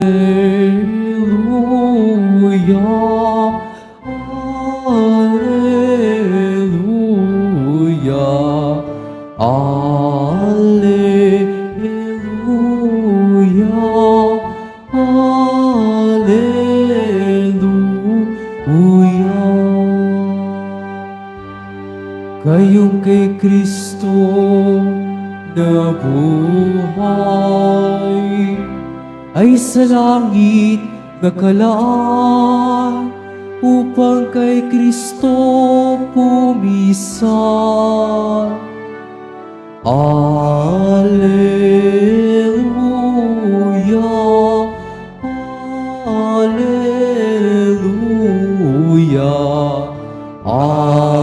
Alleluia, Alleluia, Alleluia, Alleluia. Kayong kay Kristo nabuhay ay sa langit nakalaan upang kay Kristo pumisan. Alleluia, Alleluia, Alleluia,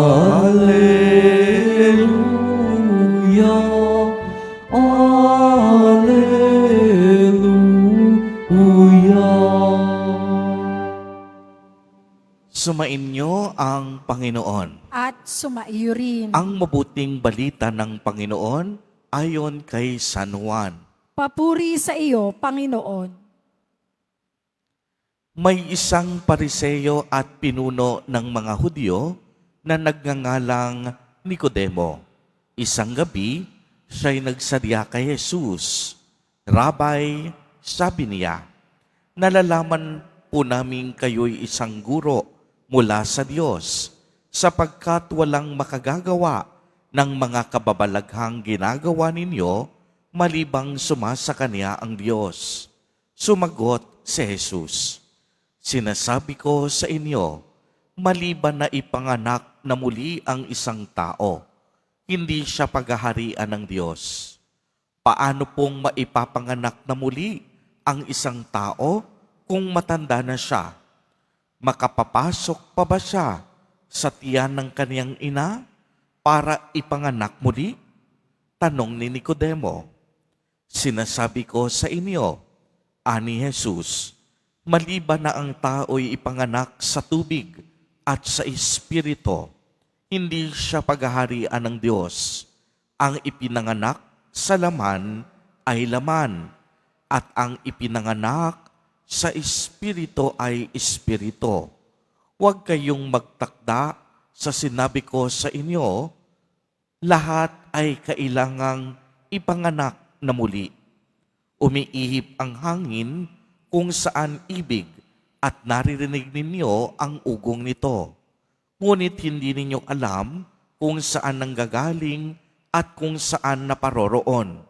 Alleluia. Sumainyo ang Panginoon. At sumaiyo rin. Ang mabuting balita ng Panginoon ayon kay San Juan. Papuri sa iyo, Panginoon. May isang pariseyo at pinuno ng mga Hudyo na nagngangalang Nicodemo. Isang gabi, siya'y nagsadya kay Jesus. Rabay, sabi niya, nalalaman po namin kayo'y isang guro mula sa Diyos, sapagkat walang makagagawa ng mga kababalaghang ginagawa ninyo malibang sumasa Kanya ang Diyos. Sumagot si Jesus, sinasabi ko sa inyo, maliban na ipanganak na muli ang isang tao, hindi siya paghaharian ng Diyos. Paano pong maipapanganak na muli ang isang tao kung matanda na siya? Makapapasok pa ba siya sa tiyan ng kaniyang ina para ipanganak muli? Tanong ni Nicodemo. Sinasabi ko sa inyo, ani Jesus, maliban na ang tao'y ipanganak sa tubig at sa Espiritu, hindi siya paghaharian ng Diyos. Ang ipinanganak sa laman ay laman, at ang ipinanganak sa Espiritu ay Espiritu. Huwag kayong magtakda sa sinabi ko sa inyo, lahat ay kailangang ipanganak na muli. Umiihip ang hangin kung saan ibig at naririnig ninyo ang ugong nito. Ngunit hindi ninyo alam kung saan nanggagaling at kung saan naparoroon.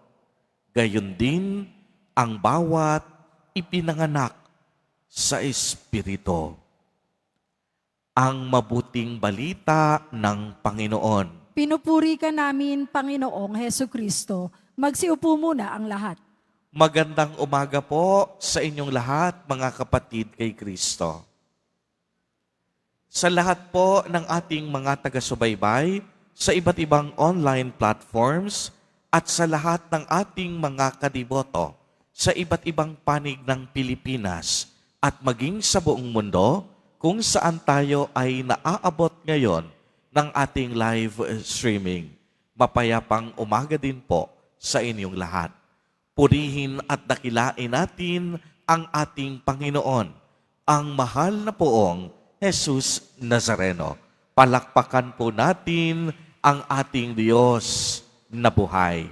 Gayon din ang bawat ipinanganak sa Espiritu. Ang mabuting balita ng Panginoon. Pinupuri ka namin, Panginoong Heso Kristo. Magsiupo muna ang lahat. Magandang umaga po sa inyong lahat, mga kapatid kay Kristo. Sa lahat po ng ating mga taga-subaybay, sa iba't ibang online platforms, at sa lahat ng ating mga kadiboto, sa iba't ibang panig ng Pilipinas, at maging sa buong mundo, kung saan tayo ay naaabot ngayon ng ating live streaming. Mapayapang umaga din po sa inyong lahat. Purihin at dakilain natin ang ating Panginoon, ang mahal na poong Jesus Nazareno. Palakpakan po natin ang ating Diyos na buhay.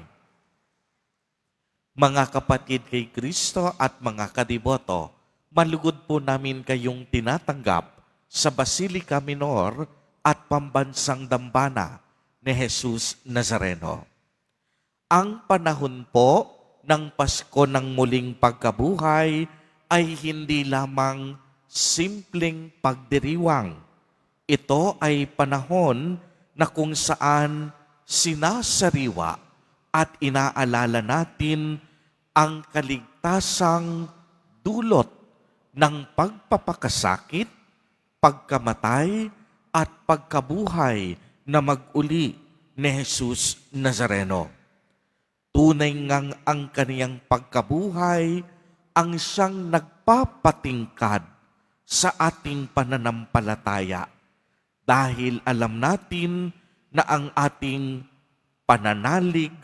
Mga kapatid kay Kristo at mga kadiboto, malugod po namin kayong tinatanggap sa Basilica Minor at Pambansang Dambana ni Jesus Nazareno. Ang panahon po ng Pasko ng muling pagkabuhay ay hindi lamang simpleng pagdiriwang. Ito ay panahon na kung saan sinasariwa at inaalala natin ang kaligtasang dulot ng pagpapakasakit, pagkamatay at pagkabuhay na mag-uli ni Jesus Nazareno. Tunay ngang ang kaniyang pagkabuhay ang siyang nagpapatingkad sa ating pananampalataya dahil alam natin na ang ating pananalig,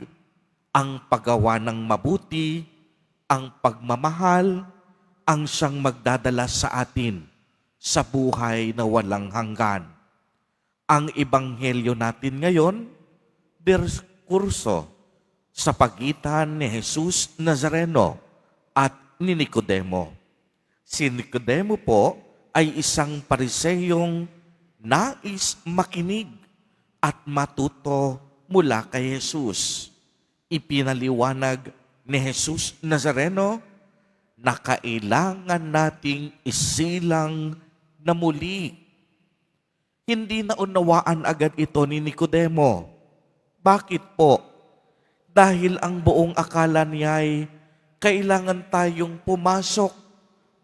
ang paggawa ng mabuti, ang pagmamahal, ang siyang magdadala sa atin sa buhay na walang hanggan. Ang ebanghelyo natin ngayon, diskurso sa pagitan ni Jesus Nazareno at ni Nicodemo. Si Nicodemo po ay isang Pariseyong nais makinig at matuto mula kay Jesus. Ipinaliwanag ni Jesus Nazareno na kailangan nating isilang na muli. Hindi naunawaan agad ito ni Nicodemo. Bakit po? Dahil ang buong akala niya ay kailangan tayong pumasok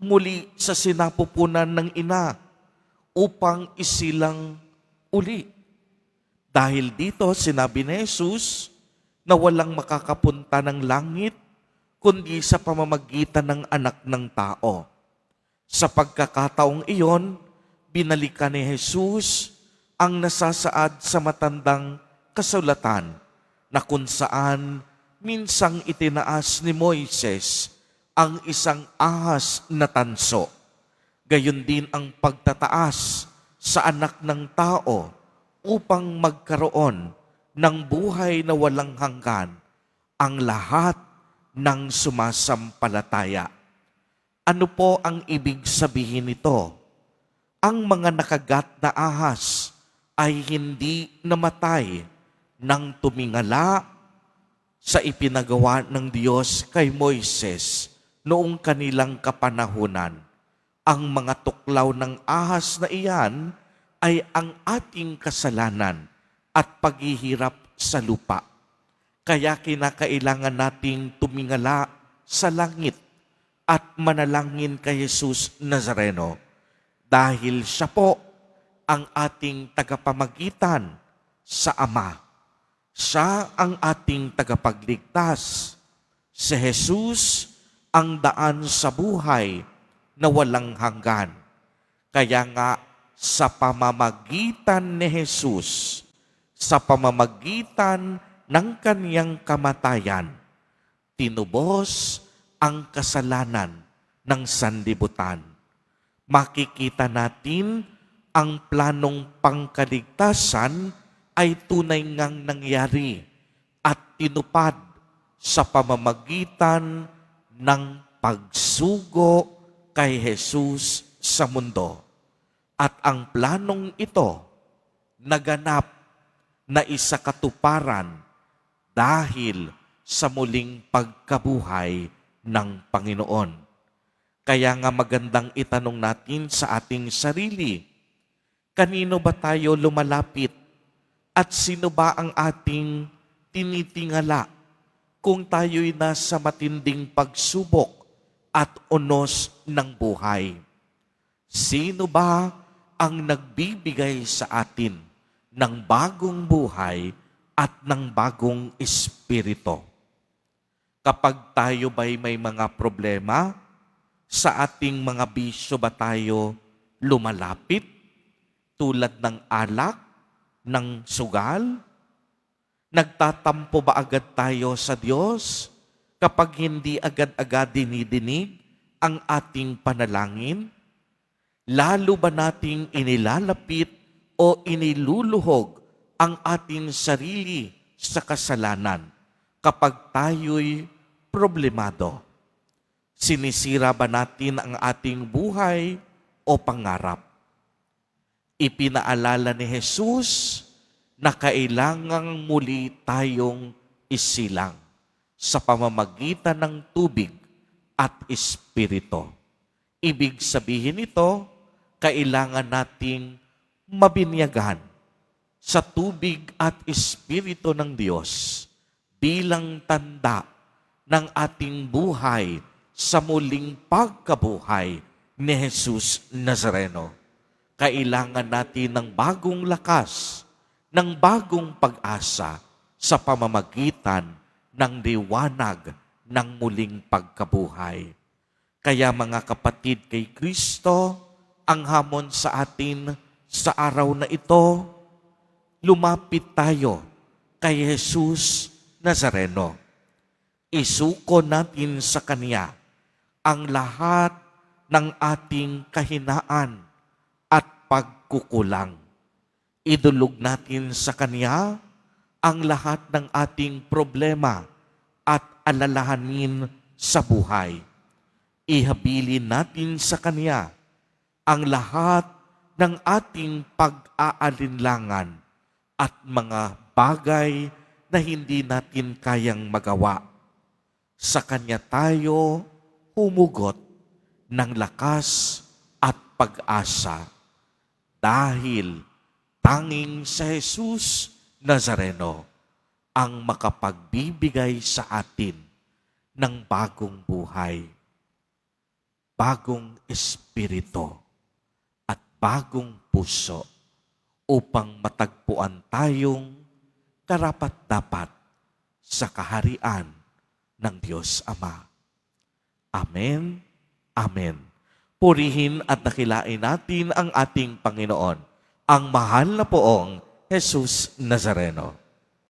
muli sa sinapupunan ng ina upang isilang uli. Dahil dito sinabi ni Jesus na walang makakapunta ng langit kundi sa pamamagitan ng anak ng tao. Sa pagkakataong iyon, binalikan ni Jesus ang nasasaad sa matandang kasulatan na kung saan minsang itinaas ni Moises ang isang ahas na tanso. Gayon din ang pagtataas sa anak ng tao upang magkaroon ng buhay na walang hanggan ang lahat ng sumasampalataya. Ano po ang ibig sabihin nito? Ang mga nakagat na ahas ay hindi namatay nang tumingala sa ipinagawa ng Diyos kay Moises noong kanilang kapanahunan. Ang mga tuklaw ng ahas na iyan ay ang ating kasalanan at paghihirap sa lupa. Kaya kinakailangan nating tumingala sa langit at manalangin kay Jesus Nazareno dahil siya po ang ating tagapamagitan sa Ama. Siya ang ating tagapagligtas. Si Jesus ang daan sa buhay na walang hanggan. Kaya nga sa pamamagitan ni Jesus, sa pamamagitan ng kaniyang kamatayan, tinubos ang kasalanan ng sanlibutan. Makikita natin ang planong pangkaligtasan ay tunay ngang nangyari at tinupad sa pamamagitan ng pagsugo kay Jesus sa mundo. At ang planong ito naganap na isakatuparan dahil sa muling pagkabuhay ng Panginoon. Kaya nga magandang itanong natin sa ating sarili, kanino ba tayo lumalapit at sino ba ang ating tinitingala kung tayo'y nasa matinding pagsubok at unos ng buhay? Sino ba ang nagbibigay sa atin ng bagong buhay at ng bagong espiritu? Kapag tayo ba'y may mga problema, sa ating mga bisyo ba tayo lumalapit tulad ng alak, ng sugal? Nagtatampo ba agad tayo sa Diyos kapag hindi agad-agad dinidinig ang ating panalangin? Lalo ba nating inilalapit o iniluluhog ang ating sarili sa kasalanan kapag tayo'y problemado? Sinisira ba natin ang ating buhay o pangarap? Ipinaalala ni Jesus na kailangang muli tayong isilang sa pamamagitan ng tubig at espiritu. Ibig sabihin nito, kailangan nating mabinyagan sa tubig at espiritu ng Diyos bilang tanda ng ating buhay sa muling pagkabuhay ni Jesus Nazareno. Kailangan natin ng bagong lakas, ng bagong pag-asa sa pamamagitan ng liwanag ng muling pagkabuhay. Kaya mga kapatid kay Kristo, ang hamon sa atin sa araw na ito, lumapit tayo kay Jesus Nazareno. Isuko natin sa Kanya ang lahat ng ating kahinaan at pagkukulang. Idulog natin sa Kanya ang lahat ng ating problema at alalahanin sa buhay. Ihabilin natin sa Kanya ang lahat ng ating pag-aalinlangan at mga bagay na hindi natin kayang magawa. Sa Kanya tayo humugot ng lakas at pag-asa dahil tanging sa Jesus Nazareno ang makapagbibigay sa atin ng bagong buhay, bagong espiritu at bagong puso upang matagpuan tayong karapat-dapat sa kaharian ng Diyos Ama. Amen. Amen. Purihin at dakilain natin ang ating Panginoon, ang mahal na poong Jesus Nazareno.